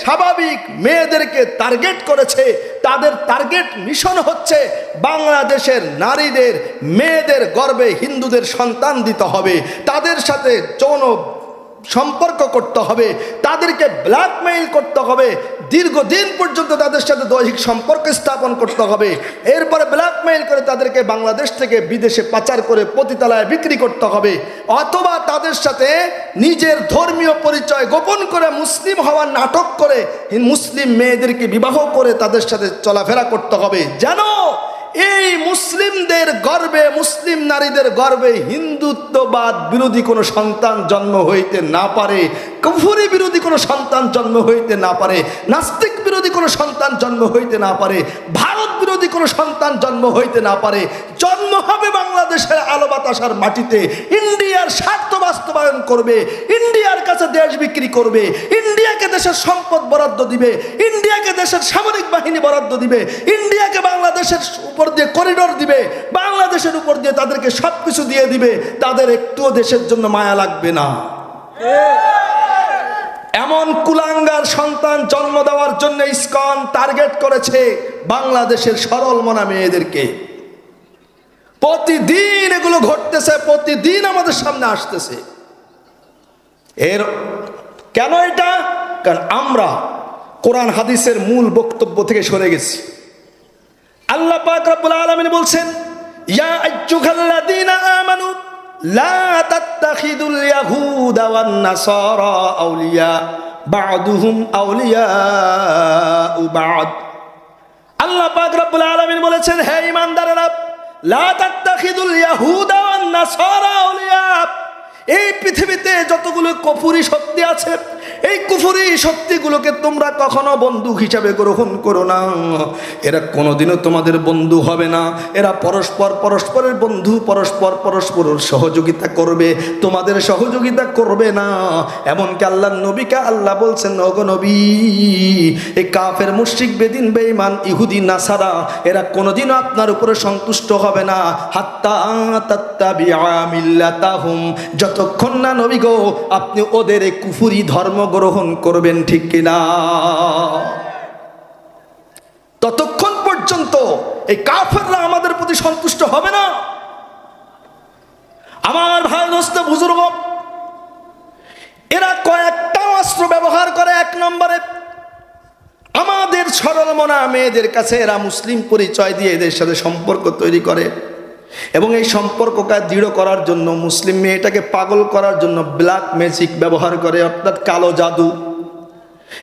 স্বাভাবিক মেয়েদেরকে টার্গেট করেছে। তাদের টার্গেট মিশন হচ্ছে বাংলাদেশের নারীদের, মেয়েদের গর্ভে হিন্দুদের সন্তান দিতে হবে, তাদের সাথে যৌন সম্পর্ক করতে হবে, তাদেরকে ব্ল্যাকমেইল করতে হবে, দীর্ঘদিন পর্যন্ত তাদের সাথে দৈহিক সম্পর্ক স্থাপন করতে হবে, এরপরে ব্ল্যাকমেইল করে তাদেরকে বাংলাদেশ থেকে বিদেশে পাচার করে পতিতালয়ে বিক্রি করতে হবে, অথবা তাদের সাথে নিজের ধর্মীয় পরিচয় গোপন করে মুসলিম হওয়ার নাটক করে মুসলিম মেয়েদেরকে বিবাহ করে তাদের সাথে চলাফেরা করতে হবে, যেন এই মুসলিমদের গর্ভে, মুসলিম নারীদের গর্ভে হিন্দুত্ববাদ বিরোধী কোনো সন্তান জন্ম হইতে না পারে, কুফরি বিরোধী কোনো সন্তান জন্ম হইতে না পারে, নাস্তিক বিরোধী কোনো সন্তান জন্ম হইতে না পারে, ভারত বিরোধী কোনো সন্তান জন্ম হইতে না পারে। জন্ম হবে বাংলাদেশের আলো বাতাসার মাটিতে, ইন্ডিয়ার স্বার্থ বাস্তবায়ন করবে, ইন্ডিয়ার কাছে দেশ বিক্রি করবে, ইন্ডিয়াকে দেশের সম্পদ বরাদ্দ দিবে, ইন্ডিয়াকে দেশের সামরিক বাহিনী বরাদ্দ দিবে, ইন্ডিয়াকে বাংলাদেশের উপর দিয়ে করিডোর দিবে, বাংলাদেশের উপর দিয়ে তাদেরকে সবকিছু দিয়ে দিবে, তাদের একটুও দেশের জন্য মায়া লাগবে না। এমন কুলাঙ্গার সন্তান জন্ম দেওয়ার জন্য ইসকন টার্গেট করেছে বাংলাদেশের সরল মনা মেয়েদেরকে। প্রতিদিন এগুলো ঘটতেছে, প্রতিদিন আমাদের সামনে আসতেছে। এর কেন এটা? কারণ আমরা কোরআন হাদিসের মূল বক্তব্য থেকে সরে গেছি। আল্লাহ পাক রব্বুল আলামিন বলছেন, ইয়া আইয়ুহাল্লাযীনা আমানু লা তাত্তাখিদুল ইয়াহুদা ওয়ান নাসারা আউলিয়া বা'দুহুম আউলিয়াউ বা'দ। আল্লাহ পাক রব্বুল আলামিন বলেছেন, হে ঈমানদারেরা, লা তাত্তাখিদুল ইয়াহুদা ওয়ান নাসারা আউলিয়া। এই পৃথিবীতে যতগুলো কুফরি শক্তি আছে, এই কুফরি শক্তিগুলোকে তোমরা কখনো বন্ধু হিসাবে গ্রহণ করো না। এরা কোনোদিনও তোমাদের বন্ধু হবে না। এরা পরস্পরের বন্ধু, পরস্পরের সহযোগিতা করবে, তোমাদের সহযোগিতা করবে না। এমনকি আল্লাহর নবীকে আল্লাহ বলছেন, ওগো নবী, এই কাফের মুশরিক বেদিন বেঈমান ইহুদি নাসারা এরা কোনোদিনও আপনার উপরে সন্তুষ্ট হবে না, হাত্তা তাত্তাবিআ মিল্লাতাহুম, যতক্ষণ না নবী গো আপনি ওদের এই কুফরি ধর্ম গ্রহণ করবেন, ঠিক কিনা? ততক্ষণ পর্যন্ত এই কাফেররা আমাদের প্রতি সন্তুষ্ট হবে না। আমার ভাই, দোস্ত, বুজুর্গ, এরা কয়েকটা অস্ত্র ব্যবহার করে। এক নম্বরে, আমাদের সরল মনা মেয়েদের কাছে এরা মুসলিম পরিচয় দিয়ে এদের সাথে সম্পর্ক তৈরি করে এবং এই সম্পর্ককে দৃঢ় করার জন্য, মুসলিম মেয়েটাকে পাগল করার জন্য ব্ল্যাক ম্যাজিক ব্যবহার করে, অর্থাৎ কালো জাদু।